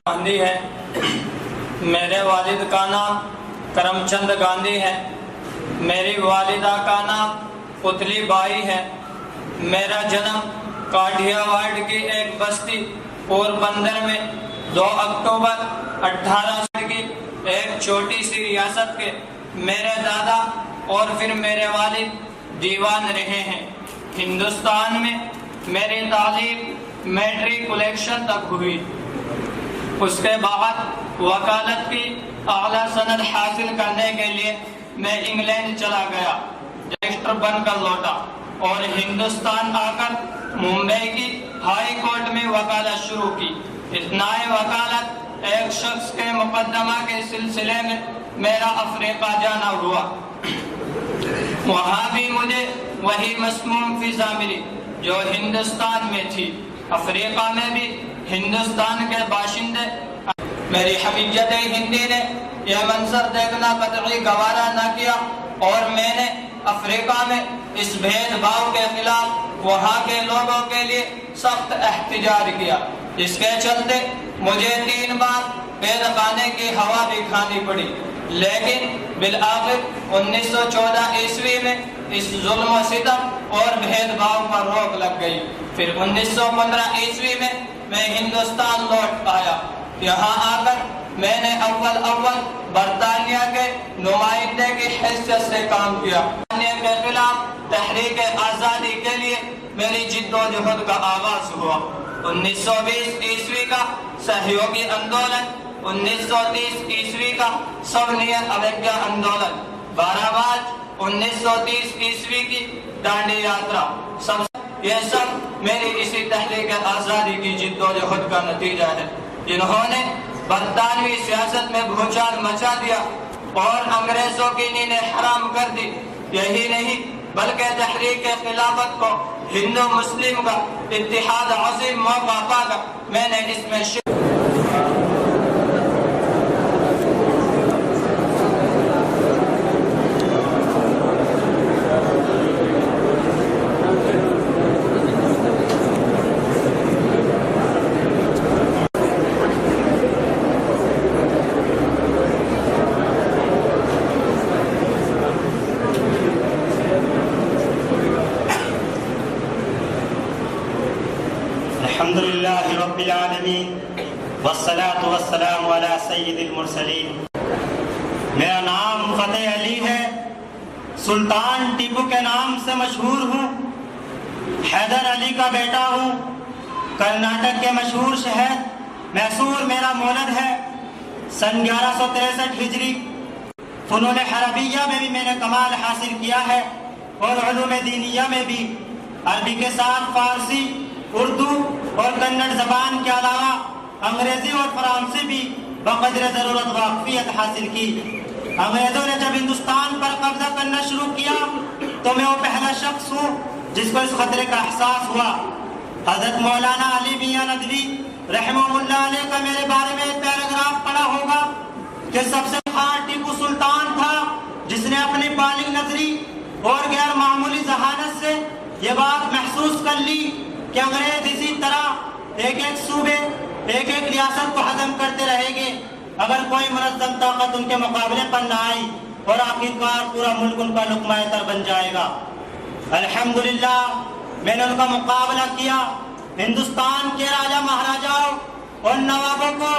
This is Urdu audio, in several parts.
گاندھی ہے۔ میرے والد کا نام کرم چند گاندھی ہے۔ میری والدہ کا نام پتلی بائی ہے۔ میرا جنم کاٹھیا واڑ کی ایک بستی پوربندر میں 2 اکتوبر 1860 کی ایک چھوٹی سی ریاست کے میرے دادا اور پھر میرے والد دیوان رہے ہیں۔ ہندوستان میں میری تعلیم میٹریکولیشن تک ہوئی۔ اس کے بعد وکالت کی اعلیٰ سند حاصل کرنے کے لیے میں انگلینڈ چلا گیا، رجسٹر بن کر لوٹا اور ہندوستان آ کر ممبئی کی ہائی کورٹ میں وکالت شروع کی۔ اثناء وکالت ایک شخص کے مقدمہ کے سلسلے میں میرا افریقہ جانا ہوا۔ وہاں بھی مجھے وہی مسموم فضا ملی جو ہندوستان میں تھی۔ افریقہ میں بھی ہندوستان کے باشندے میری حمیت ہندی نے یہ منظر دیکھنا قطعی گوارا نہ کیا اور میں نے افریقہ میں اس بھید بھاؤ کے خلاف وہاں کے لوگوں کے لیے سخت احتجاج کیا۔ اس کے چلتے مجھے 3 بار قید خانے کی ہوا بھی کھانی پڑی، لیکن بالآخر 1914 عیسوی میں اس ظلم و ستم اور بھید بھاؤ پر روک لگ گئی۔ پھر 1915 عیسوی میں ہندوستان لوٹ آیا۔ یہاں آ کر میں نے اول برطانیہ کے نمائندے کی حیثیت سے کام کیا۔ برطانیہ کے خلاف تحریک آزادی کے لیے میری جد و جہد کا آغاز ہوا۔ 1920 عیسوی کا سہیوگی اندولن، 1930 عیسوی کا سورنیت اویگیا اندولن، 12 مارچ 1930 عیسوی کی ڈانڈی یاترا، یہ سب میری اسی تحریک آزادی کی جد و جہد کا نتیجہ ہے، جنہوں نے برطانوی سیاست میں بھوچال مچا دیا اور انگریزوں کی نیندیں حرام کر دی۔ یہی نہیں بلکہ تحریک خلافت کو ہندو مسلم کا اتحاد عظیم موقع پا کر میں نے اس میں الحمدللہ رب العالمین والصلاة والسلام علی سید المرسلین۔ میرا نام فتح علی ہے، سلطان ٹیپو کے نام سے مشہور ہوں، حیدر علی کا بیٹا ہوں۔ کرناٹک کے مشہور شہر میسور میرا مولد ہے۔ سن 1163 ہجری فنون حربیہ میں بھی میں نے کمال حاصل کیا ہے اور علوم دینیہ میں بھی، عربی کے ساتھ فارسی، اردو اور کنڑ زبان کے علاوہ انگریزی اور فرانسی بھی بقدر ضرورت واقفیت حاصل کی۔ انگریزوں نے جب ہندوستان پر قبضہ کرنا شروع کیا تو میں وہ پہلا شخص ہوں جس کو اس خطرے کا احساس ہوا۔ حضرت مولانا علی میاں ندوی رحمہ اللہ علیہ کا میرے بارے میں ایک پیراگراف پڑھا ہوگا کہ سب سے خاص ٹیپو سلطان تھا جس نے اپنی بالغ نظری اور غیر معمولی ذہانت سے یہ بات محسوس کر لی کہ انگریز اسی طرح ایک صوبے، ایک ریاست کو ہضم کرتے رہیں گے اگر کوئی منظم طاقت ان کے مقابلے پر نہ آئی، اور آخرکار پورا ملک ان کا لقمہ تر بن جائے گا۔ الحمدللہ میں نے ان کا مقابلہ کیا۔ ہندوستان کے راجا مہاراجاؤں اور نوابوں کو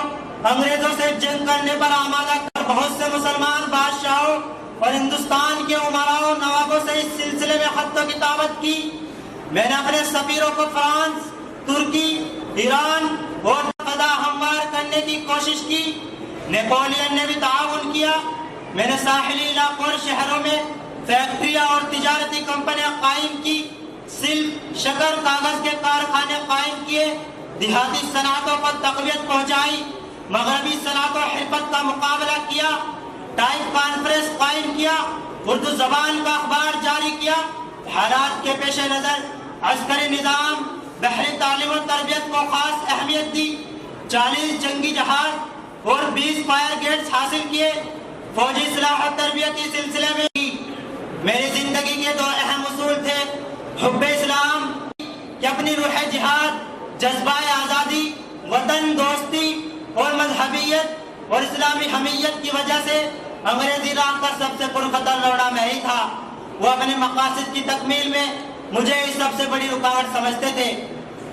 انگریزوں سے جنگ کرنے پر آمادہ کر بہت سے مسلمان بادشاہوں اور ہندوستان کے امراؤں نوابوں سے اس سلسلے میں خط و کتابت کی۔ میں نے اپنے سفیروں کو فرانس، ترکی، ایران اور فضا ہموار کرنے کی کوشش کی۔ نیپولین نے بھی تعاون کیا۔ میں نے ساحلی علاقوں اور شہروں میں فیکٹریاں اور تجارتی کمپنیاں قائم کی، سلک، شکر، کاغذ کے کارخانے قائم کیے، دیہاتی صنعتوں کو تقویت پہنچائی، مغربی صنعت و حرفت کا مقابلہ کیا، ٹائپ کانفرنس قائم کیا، اردو زبان کا اخبار جاری کیا۔ حالات کے پیش نظر عسکری نظام، بحری تعلیم و تربیت کو خاص اہمیت دی۔ 40 جنگی جہاز اور 20 فائر گیٹس حاصل کیے۔ فوجی اصلاح و تربیتی سلسلے میں میری زندگی کے 2 اہم اصول تھے: حب اسلام کہ اپنی روح جہاد، جذبہ آزادی، وطن دوستی اور مذہبیت اور اسلامی حمیت کی وجہ سے انگریزی راج کا سب سے پرخطر لوڑا میں ہی تھا۔ وہ اپنے مقاصد کی تکمیل میں مجھے ہی سب سے بڑی رکاوٹ سمجھتے تھے۔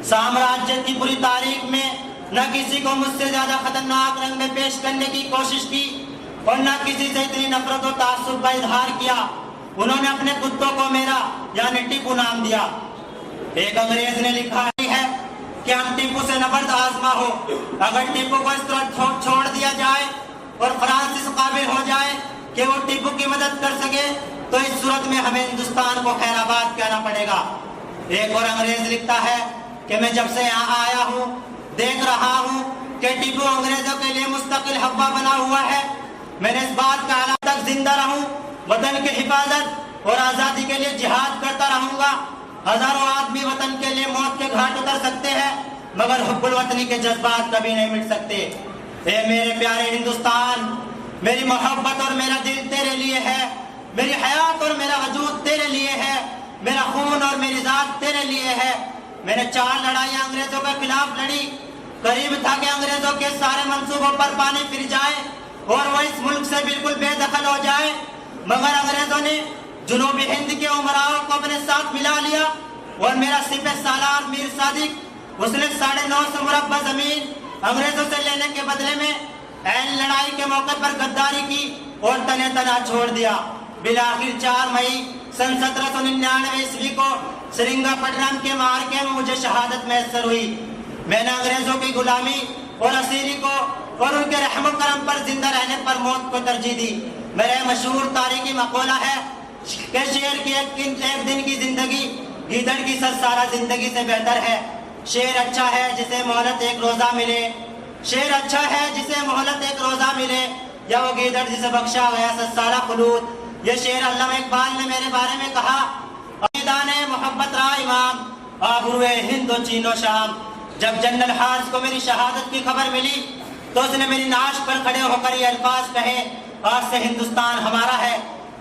سامراجیت کی پوری تاریخ میں نہ کسی کو مجھ سے زیادہ خطرناک رنگ میں پیش کرنے کی کوشش کی اور نہ کسی سے اتنی نفرت و تعصب کا اظہار کیا۔ انہوں نے اپنے کتوں کو میرا یعنی ٹیپو نام دیا۔ ایک انگریز نے لکھا ہے کہ ہم ٹیپو سے نبرد آزما ہو، اگر ٹیپو کو اس طرح چھوڑ دیا جائے اور فرانسس قابل ہو جائے کہ وہ ٹیپو کی مدد کر سکے تو اس صورت میں ہمیں ہندوستان کو خیر آباد کہنا پڑے گا۔ ایک اور انگریز لکھتا ہے کہ میں جب سے یہاں آیا ہوں دیکھ رہا ہوں کہ ٹیپو انگریزوں کے لیے مستقل حوا بنا ہوا ہے۔ میں نے اس بات کا اعلان تک زندہ رہوں، وطن کی حفاظت اور آزادی کے لیے جہاد کرتا رہوں گا۔ ہزاروں آدمی وطن کے لیے موت کے گھاٹ اتر سکتے ہیں مگر حب الوطنی کے جذبات کبھی نہیں مٹ سکتے۔ اے میرے پیارے ہندوستان، میری محبت اور میرا دل تیرے لیے ہے، میری حیات اور میرا وجود تیرے لیے ہے، میرا خون اور میری ذات تیرے لیے ہے۔ میں نے 4 لڑائیاں انگریزوں کے خلاف لڑی۔ قریب تھا کہ انگریزوں کے سارے منصوبوں پر پانی پھر جائے اور وہ اس ملک سے بالکل بے دخل ہو جائے، مگر انگریزوں نے جنوبی ہند کے امراؤں کو اپنے ساتھ ملا لیا اور میرا سپہ سالار میر صادق، اس نے 950 مربع زمین انگریزوں سے لینے کے بدلے میں عین لڑائی کے موقع پر غداری کی اور تنے تنا چھوڑ دیا۔ بالآخر 4 مئی سن 1799 عیسوی کو سرنگا پٹنم کے معرکے میں مجھے شہادت میسر ہوئی۔ میں نے انگریزوں کی غلامی اور اسیری کو اور ان کے رحم و کرم پر زندہ رہنے پر موت کو ترجیح دی۔ میرے مشہور تاریخی مقولہ ہے کہ شیر کی ایک دن کی زندگی گیدڑ کی 100 سالہ زندگی سے بہتر ہے۔ شیر اچھا ہے جسے مہلت ایک روزہ ملے، شیر اچھا ہے جسے مہلت ایک روزہ ملے، یا وہ گیدڑ جسے بخشا گیا 100 سالہ خلود۔ یہ شعر علامہ اقبال نے میرے بارے میں کہا۔ عقیدان محبت را امام آبروئے ہند و چین و شام۔ جب جنرل حارث کو میری شہادت کی خبر ملی تو اس نے میری نعش پر کھڑے ہو کر یہ الفاظ کہے، آج سے ہندوستان ہمارا ہے۔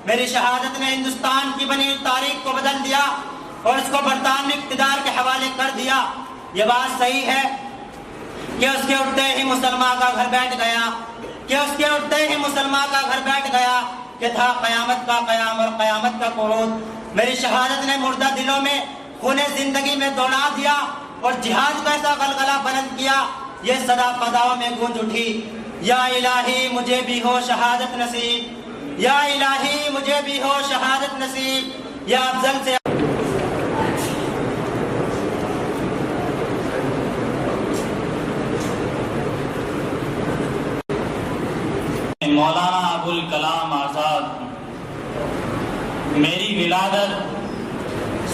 میری شہادت نے ہندوستان کی بنی تاریخ کو بدل دیا اور اس کو برطانوی اقتدار کے حوالے کر دیا۔ یہ بات صحیح ہے کہ اس کے اٹھتے ہی مسلمان کا گھر بیٹھ گیا، کہ اس کے اٹھتے ہی مسلمان کا گھر بیٹھ گیا، کہ تھا قیامت کا قیام اور قیامت کا قعود۔ میری شہادت نے مردہ دلوں میں خون زندگی میں دوڑا دیا اور جہاد کا ایسا غلغلہ بلند کیا، یہ صدا فضاؤں میں گونج اٹھی، یا الہی مجھے بھی ہو شہادت نصیب، یا الہی مجھے بھی ہو شہادت نصیب، یا افضل سے مولانا ابوالکلام آزاد۔ میری ولادت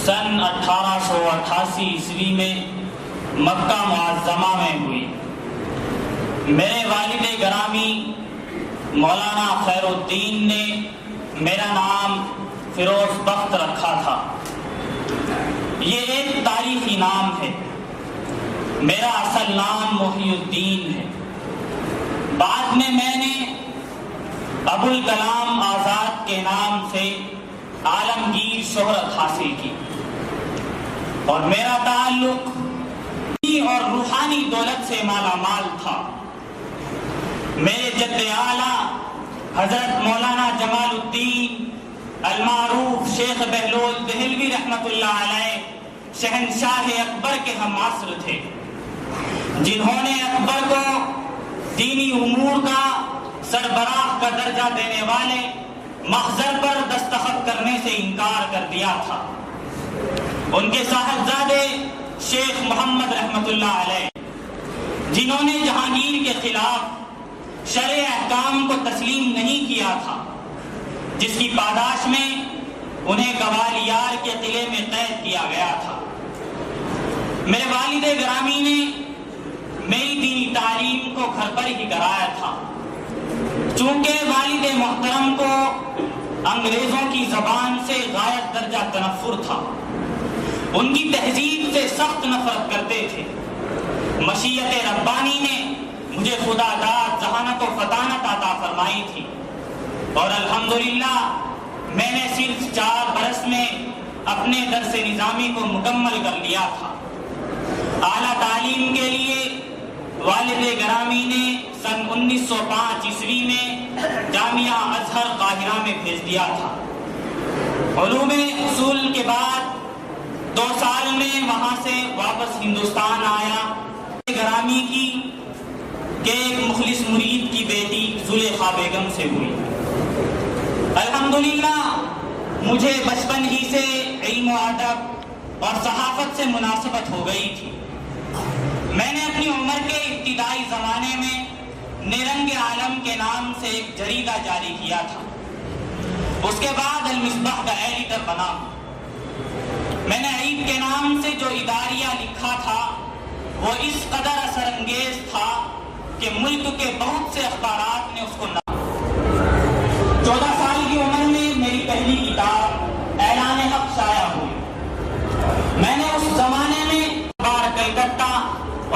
سن 1888 عیسوی میں مکہ معظمہ میں ہوئی۔ میرے والد گرامی مولانا خیر الدین نے میرا نام فیروز بخت رکھا تھا۔ یہ ایک تاریخی نام ہے۔ میرا اصل نام محی الدین ہے۔ بعد میں نے ابوالکلام آزاد کے نام سے عالمگیر شہرت حاصل کی اور میرا تعلق اور روحانی دولت سے مالا مال تھا۔ میرے جد اعلیٰ حضرت مولانا جمال الدین المعروف شیخ بہلول دہلوی رحمۃ اللہ علیہ شہنشاہ اکبر کے ہم عصر تھے، جنہوں نے اکبر کو دینی امور کا سربراہ کا درجہ دینے والے محضر پر دستخط کرنے سے انکار کر دیا تھا۔ ان کے صاحبزادے شیخ محمد رحمۃ اللہ علیہ، جنہوں نے جہانگیر کے خلاف شرع احکام کو تسلیم نہیں کیا تھا، جس کی پاداش میں انہیں گوالیار کے قلعے میں قید کیا گیا تھا۔ میرے والد گرامی نے میری دینی تعلیم کو گھر پر ہی کرایا تھا۔ چونکہ والد محترم کو انگریزوں کی زبان سے غایت درجہ تنفر تھا، ان کی تہذیب سے سخت نفرت کرتے تھے، مشیت ربانی نے مجھے خدا داد ذہانت و فطانت عطا فرمائی تھی اور الحمدللہ میں نے صرف 4 برس میں اپنے درس نظامی کو مکمل کر لیا تھا۔ اعلیٰ تعلیم کے لیے والد گرامی نے سن 1905 عیسوی میں جامعہ ازہر قاہرہ میں بھیج دیا تھا۔ علوم اصول کے بعد 2 سال میں وہاں سے واپس ہندوستان آیا۔ گرامی کی کہ ایک مخلص مرید کی بیٹی زلیخا بیگم سے ہوئی۔ الحمدللہ مجھے بچپن ہی سے علم و ادب اور صحافت سے مناسبت ہو گئی تھی۔ میں نے اپنی عمر کے ابتدائی زمانے میں نیرنگ عالم کے نام سے ایک جریدہ جاری کیا تھا۔ اس کے بعد المصباح کا ایڈیٹر بنا۔ میں نے عید کے نام سے جو اداریہ لکھا تھا وہ اس قدر اثر انگیز تھا کہ ملک کے بہت سے اخبارات نے اس کو 14 سال کی عمر میں میری پہلی کتاب اعلان حق شائع ہوئی۔ میں نے اس زمانے میں اخبار کلکتہ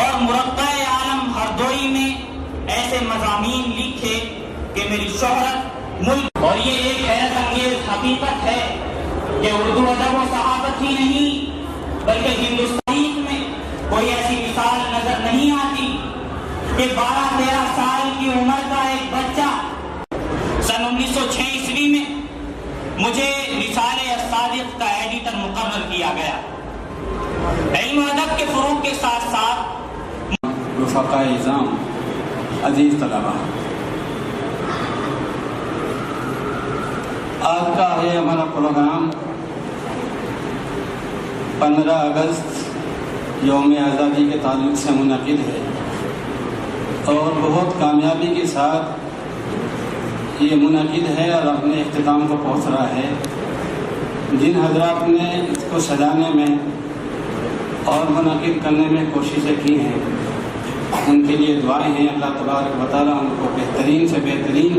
اور مربع عالم ہردوئی میں ایسے مضامین لکھے کہ میری شہرت ملک، اور یہ ایک حیرت انگیز حقیقت ہے کہ اردو ادب و صحافت ہی نہیں بلکہ ہندوستان میں کوئی ایسی مثال نظر نہیں آتی کہ 12-13 سال کی عمر کا ایک بچہ سن 1906 عیسوی میں مجھے رسالہ الصادق کا ایڈیٹر مقرر کیا گیا۔ علم و ادب کے فروغ کے ساتھ ساتھ رفقاء اعظام، عزیز طلباء، آج کا یہ ہمارا پروگرام 15 اگست یوم آزادی کے تعلق سے منعقد ہے اور بہت کامیابی کے ساتھ یہ منعقد ہے اور اپنے اختتام کو پہنچ رہا ہے۔ جن حضرات نے اس کو سجانے میں اور منعقد کرنے میں کوششیں کی ہیں ان کے لیے دعائیں ہیں۔ اللہ تبارک و تعالیٰ ان کو بہترین سے بہترین،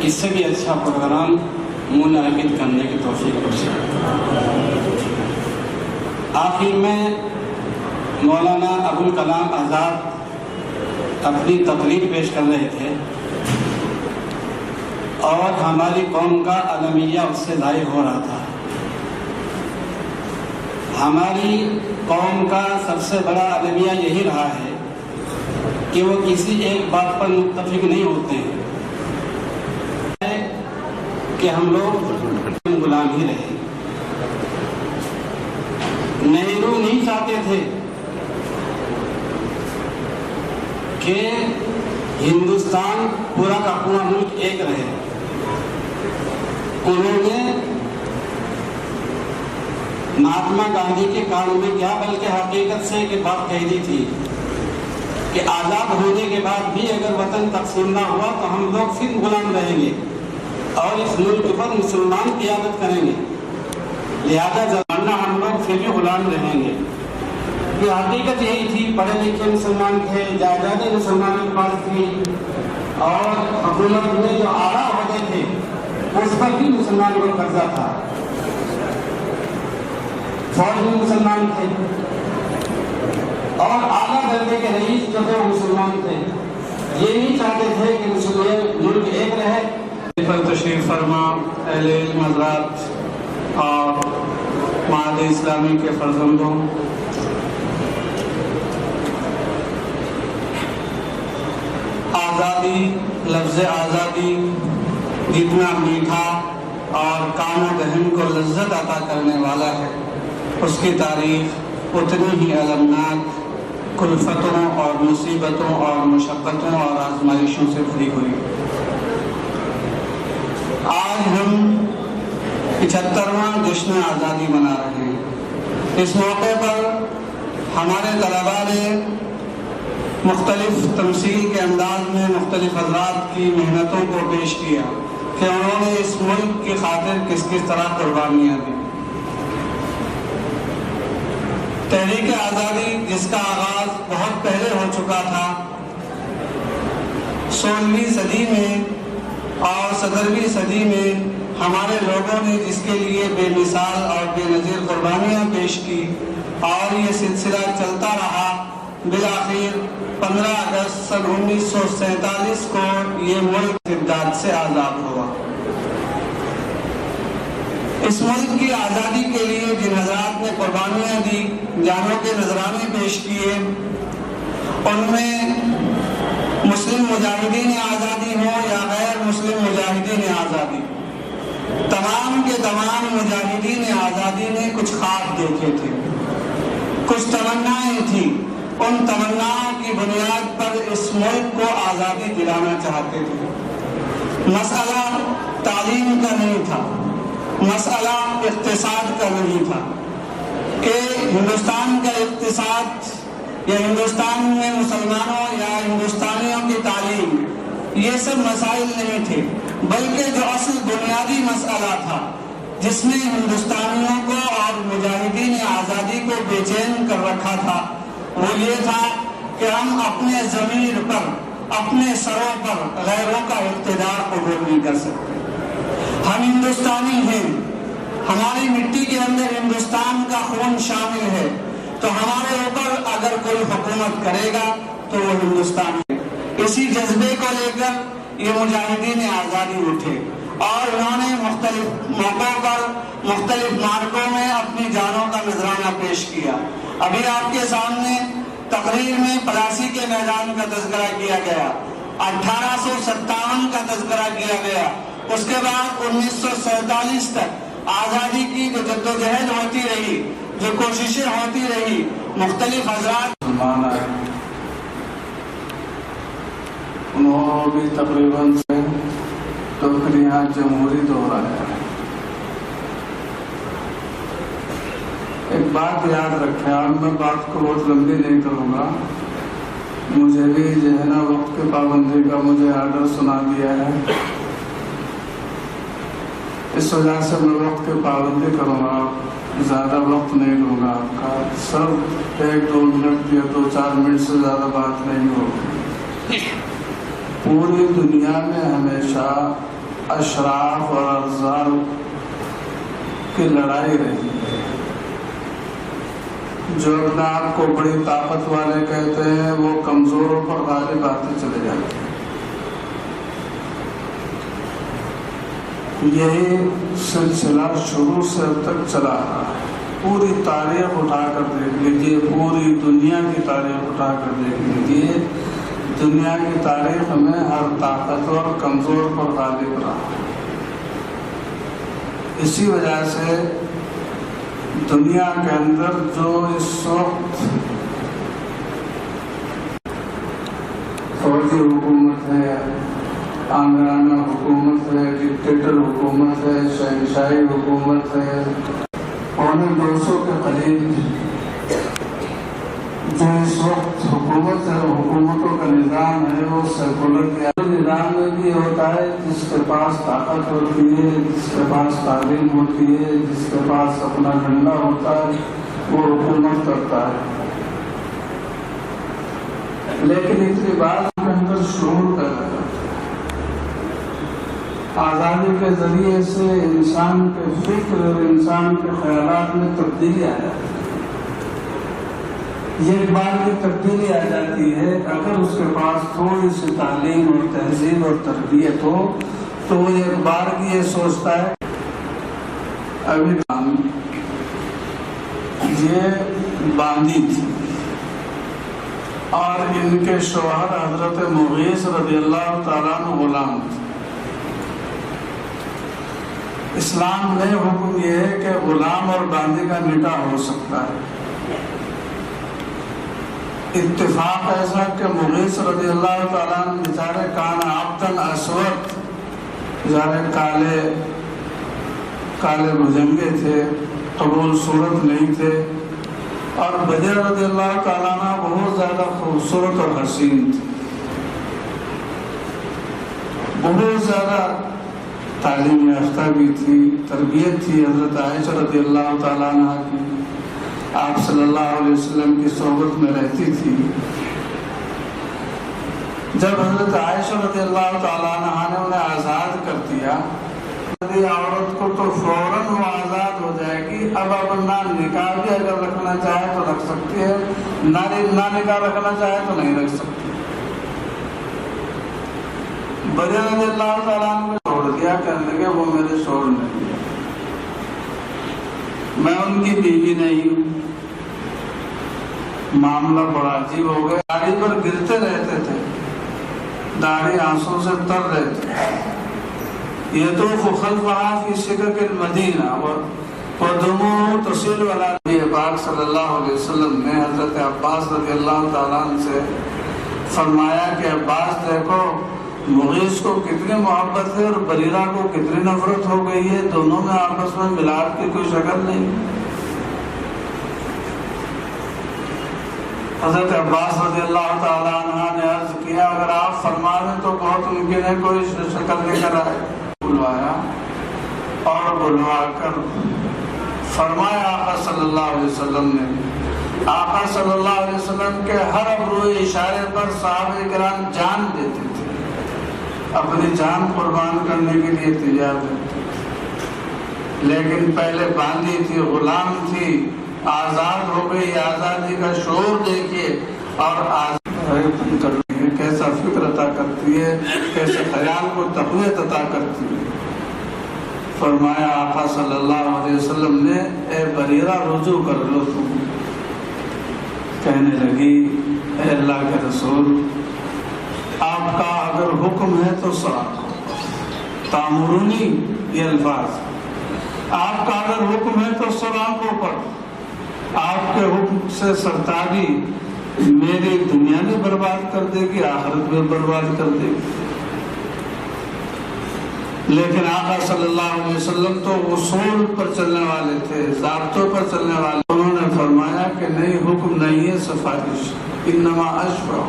اس سے بھی اچھا پروگرام منعقد کرنے کی توفیق بخشے۔ آخر میں مولانا ابوالکلام آزاد اپنی تقریر پیش کر رہے تھے اور ہماری قوم کا المیہ اس سے ظاہر ہو رہا تھا۔ ہماری قوم کا سب سے بڑا المیہ یہی رہا ہے کہ وہ کسی ایک بات پر متفق نہیں ہوتے ہیں کہ ہم لوگ غلام ہی رہے۔ نہرو نہیں چاہتے تھے کہ ہندوستان پورا کا پورا ملک ایک رہے۔ انہوں نے مہاتما گاندھی کے کان میں کیا بلکہ حقیقت سے ایک بات کہہ دی تھی کہ آزاد ہونے کے بعد بھی اگر وطن تقسیم نہ ہوا تو ہم لوگ پھر غلام رہیں گے اور اس ملک پر مسلمان قیادت کریں گے، لہذا زمانہ ہم لوگ پھر بھی غلام رہیں گے۔ یہ حقیقت یہی تھی۔ پڑھے لکھے مسلمان تھے، جائیدادیں مسلمانوں کے پاس تھی اور حکومت میں جو اعلیٰ عہدے تھے اس پر بھی مسلمانوں کو قبضہ تھا۔ فوج میں مسلمان تھے اور اعلیٰ درجے کے رئیس جو تھے وہ مسلمان تھے۔ یہ نہیں چاہتے تھے کہ مسلمان ملک ایک رہے۔ پر تشریف فرما اہل علم حضرات اور معہد اسلامی کے فرزندوں، آزادی، لفظ آزادی جتنا میٹھا اور کان و ذہن کو لذت عطا کرنے والا ہے، اس کی تاریخ اتنی ہی المناک کلفتوں اور مصیبتوں اور مشقتوں اور آزمائشوں سے بھری ہوئی۔ آج ہم 75واں جشن آزادی منا رہے ہیں۔ اس موقع پر ہمارے طلباء نے مختلف تمثیل کے انداز میں مختلف حضرات کی محنتوں کو پیش کیا کہ انہوں نے اس ملک کی خاطر کس کس طرح قربانیاں دی۔ تحریک آزادی جس کا آغاز بہت پہلے ہو چکا تھا، 16ویں صدی میں اور 17ویں صدی میں ہمارے لوگوں نے جس کے لیے بے مثال اور بے نظیر قربانیاں پیش کی اور یہ سلسلہ چلتا رہا، بالآخر 15 اگست سن 1947 کو یہ ملک امداد سے آزاد ہوا۔ اس ملک کی آزادی کے لیے جن حضرات نے قربانیاں دی، جانوں کے نذرانے پیش کیے، ان میں مسلم مجاہدین آزادی ہوں یا غیر مسلم مجاہدین آزادی، تمام کے تمام مجاہدین آزادی نے کچھ خواب دیکھے تھے، کچھ تمنائیں تھیں، ان تمناؤں کی بنیاد پر اس ملک کو آزادی دلانا چاہتے تھے۔ مسئلہ تعلیم کا نہیں تھا، مسئلہ اقتصاد کا نہیں تھا کہ ہندوستان کا اقتصاد یا ہندوستان میں مسلمانوں یا ہندوستانیوں کی تعلیم، یہ سب مسائل نہیں تھے، بلکہ جو اصل بنیادی مسئلہ تھا جس نے ہندوستانیوں کو اور مجاہدین آزادی کو بے چین کر رکھا تھا، وہ یہ تھا کہ ہم اپنے ضمیر پر، اپنے سروں پر غیروں کا اقتدار قبول نہیں کر سکتے۔ ہم ہندوستانی ہیں، ہماری مٹی کے اندر ہندوستان کا خون شامل ہے، تو ہمارے اوپر اگر کوئی حکومت کرے گا تو وہ ہندوستان ہے۔ اسی جذبے کو لے کر یہ مجاہدین آزادی اٹھے اور انہوں نے مختلف موقعوں پر مختلف مارکوں میں اپنی جانوں کا نذرانہ پیش کیا۔ ابھی آپ کے سامنے تقریر میں پلاسی کے میدان کا تذکرہ کیا گیا، 1857 کا تذکرہ کیا گیا، اس کے بعد 1947 تک آزادی کی جو جدوجہد ہوتی رہی، جو کوششیں ہوتی رہی، مختلف حضرات انہوں بھی تقریباً سے تو پھر یہاں جمہوری دور آیا۔ ایک بات یاد رکھیں، اب میں بات کو بہت لمبی نہیں کروں گا، مجھے بھی جو ہے نا وقت کی پابندی کا مجھے آرڈر سنا دیا ہے، اس وجہ سے میں وقت کی پابندی کروں گا، زیادہ وقت نہیں لوں گا آپ کا، صرف 1-2 منٹ یا 2-4 منٹ سے زیادہ بات نہیں ہوگی۔ پوری دنیا میں ہمیشہ اشراف اور ارذال کی لڑائی رہی ہے۔ جو اپنے آپ کو بڑی طاقت والے کہتے ہیں وہ کمزوروں پر غالب آتے چلے جاتے ہیں۔ یہی سلسلہ شروع سے اب تک چلا رہا ہے۔ پوری تاریخ اٹھا کر دیکھ لیجیے، پوری دنیا کی تاریخ اٹھا کر دیکھ لیجیے، دنیا کی تاریخ میں ہر طاقتور کمزور پر غالب رہا۔ اسی وجہ سے دنیا کے اندر جو اس وقت فوجی حکومت ہے، آمرانہ حکومت ہے، ڈکٹیٹر حکومت ہے، شہنشاہی حکومت ہے، 250 کے قریب جو اس وقت حکومت ہے، حکومتوں کا نظام ہے، وہ سیکولر نظام میں بھی ہوتا ہے جس کے پاس طاقت ہوتی ہے، جس کے پاس تعلیم ہوتی ہے، جس کے پاس اپنا جھنڈا ہوتا ہے، وہ حکومت کرتا ہے۔ لیکن اتنی بات کے اندر شعور پیدا کرتا ہے۔ آزادی کے ذریعے سے انسان کے فکر اور انسان کے خیالات میں تبدیلی آ جاتی ہے۔ یہ ایک بار کی تبدیلی آ جاتی ہے، اگر اس کے پاس تھوڑی سی تعلیم اور تہذیب اور تربیت ہو تو وہ ایک بار کی یہ سوچتا ہے۔ ابھی یہ باندی تھی اور ان کے شوہر حضرت مغیث رضی اللہ تعالیٰ عنہ غلام تھے۔ اسلام میں حکم یہ ہے کہ غلام اور باندی کا نکاح ہو سکتا ہے۔ اتفاق ایسا کہ مغیث رضی اللہ تعالیٰ عنہ بیچارے کان عبدن اسود، بیچارے کالے بھجنگے تھے، قبول صورت نہیں تھے، اور بدر رضی اللہ تعالیٰ عنہ بہت زیادہ خوبصورت اور حسین تھے، بہت زیادہ تعلیم یافتہ بھی تھی، تربیت تھی حضرت عائشہ رضی اللہ تعالیٰ عنہ کی، آپ صلی اللہ علیہ وسلم کی صحبت میں رہتی تھی۔ جب حضرت عائشہ رضی اللہ تعالیٰ عنہ نے انہیں آزاد کر دیا، عورت کو تو فوراً وہ آزاد ہو جائے گی، اب نہ نکاح بھی اگر رکھنا چاہے تو رکھ سکتی ہے، نہ نکاح رکھنا چاہے تو نہیں رکھ سکتی۔ بدر رضی اللہ تعالیٰ عنہ نے چھوڑ دیا، کہنے لگے وہ میرے شوہر نہیں ہے، میں ان کی بیوی نہیں ہوں۔ معاملہ بڑا عجیب ہو گیا. داڑھی پر گرتے رہتے تھے, داڑھی آنسوں سے تر رہتے. یطوف خلفہا فی سکک المدینہ ودموع تصل علی نبی پاک صلی اللہ علیہ وسلم نے حضرت عباس رضی اللہ تعالیٰ عنہ سے فرمایا کہ عباس دیکھو مغیث کو کتنی محبت ہے اور بریرہ کو کتنی نفرت ہو گئی ہے, دونوں میں آپس میں ملاپ کی کوئی شکل نہیں. حضرت عباس رضی اللہ تعالیٰ عنہ نے عرض کیا اگر آپ فرما دیں تو بہت ممکن ہے کوئی شکل لے کر آئے. بلوایا اور بلوا کر فرمایا آقا صلی اللہ علیہ وسلم نے. آقا صلی اللہ علیہ وسلم کے ہر ابروئے اشارے پر صحابہ کرام جان دیتے تھے, اپنی جان قربان کرنے کے لیے تیار تھے. لیکن پہلے باندھی تھی, غلام تھی, آزاد ہو گئی. آزادی کا شعور دیکھیے اور آزاد کرتی ہے, کیسا فکر عطا کرتی ہے, کیسے خیال کو تقویت عطا کرتی ہے. فرمایا آقا صلی اللہ علیہ وسلم نے اے بریرہ رجوع کر لو تم. کہنے لگی اے اللہ کے رسول آپ کا اگر حکم ہے تو سنا. تامرونی یہ الفاظ, آپ کا اگر حکم ہے تو سنا کو پڑھ. آپ کے حکم سے سرتابی میری دنیا بھی برباد کر دے گی, آخرت بھی برباد کر دے گی. لیکن آقا صلی اللہ علیہ وسلم تو اصول پر چلنے والے تھے, ضابطوں پر چلنے والے. انہوں نے فرمایا کہ نہیں, حکم نہیں ہے, سفارش. انما اشفع,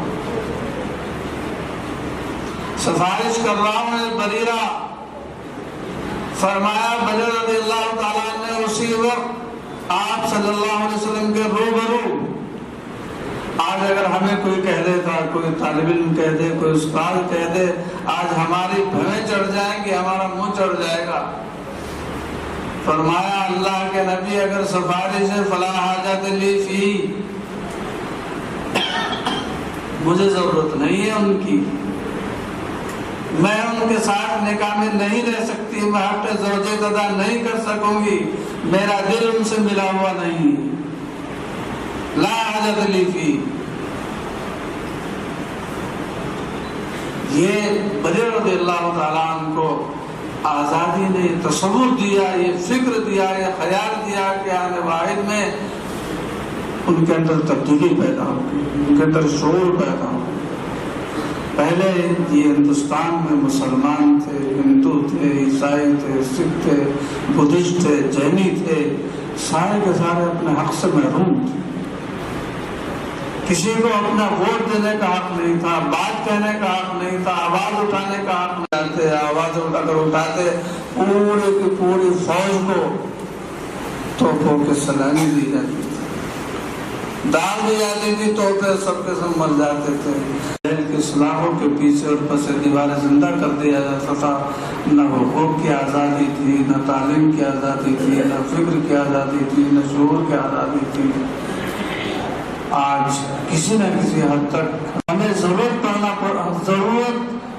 سفارش کر رہا ہوں اے بریرہ. فرمایا بجر رضی اللہ تعالیٰ نے اسی وقت آپ صلی اللہ علیہ وسلم کے روبرو. آج اگر ہمیں کوئی کہہ دے, کوئی طالب علم کہہ دے, کوئی استاد کہہ دے, آج ہماری بھویں چڑھ جائیں گی, ہمارا منہ چڑھ جائے گا. فرمایا اللہ کے نبی اگر سفارش ہے فلا حاجت لی فی, مجھے ضرورت نہیں ہے ان کی, میں ان کے ساتھ نکاح میں نہیں رہ سکتی, میں حق زوجیت ادا نہیں کر سکوں گی, میرا دل ان سے ملا ہوا نہیں. لا حاجت لی فی. یہ بریرہ رضی اللہ تعالیٰ عنہ کو آزادی نے تصور دیا, یہ فکر دیا, یہ خیال دیا کہ آنے واحد میں ان کے اندر تبدیلی پیدا ہو, ان کے اندر شعور پیدا ہو. پہلے یہ ہندوستان میں مسلمان تھے, ہندو تھے, عیسائی تھے, سکھ تھے, بدھسٹ تھے, جینی تھے, سارے کے سارے اپنے حق سے محروم تھے. کسی کو اپنا ووٹ دینے کا حق نہیں تھا, بات کہنے کا حق نہیں تھا, آواز اٹھانے کا حق نہیں تھا. آواز اگر اٹھاتے پورے کی پوری فوج کو توپوں کی سلامی دی جاتی تھی, دال دی جاتی تھی, توپے سب کے سب مر جاتے تھے. جیل کے سلاخوں کے پیچھے اور پس دیواریں زندہ کر دیا جاتا تھا. نہ حقوق کی آزادی تھی, نہ تعلیم کی آزادی تھی, نہ فکر کی آزادی تھی, نہ شعور کی آزادی تھی. آج کسی نہ کسی حد تک ہمیں ضرورت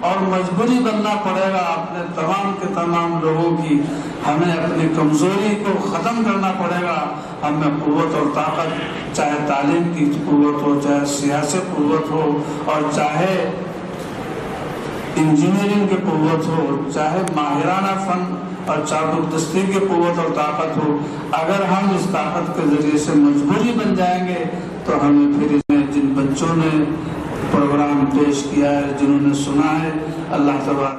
اور مجبوری بننا پڑے گا اپنے تمام کے تمام لوگوں کی. ہمیں اپنی کمزوری کو ختم کرنا پڑے گا. ہمیں قوت اور طاقت, چاہے تعلیم کی قوت ہو, چاہے سیاسی قوت ہو, اور چاہے انجینئرنگ کی قوت ہو, چاہے ماہرانہ فن اور چابک دستی کی قوت اور طاقت ہو, اگر ہم اس طاقت کے ذریعے سے مجبوری بن جائیں گے تو ہمیں پھر جن بچوں نے پروگرام پیش کیا ہے, جنہوں نے سنا ہے, اللہ تبارک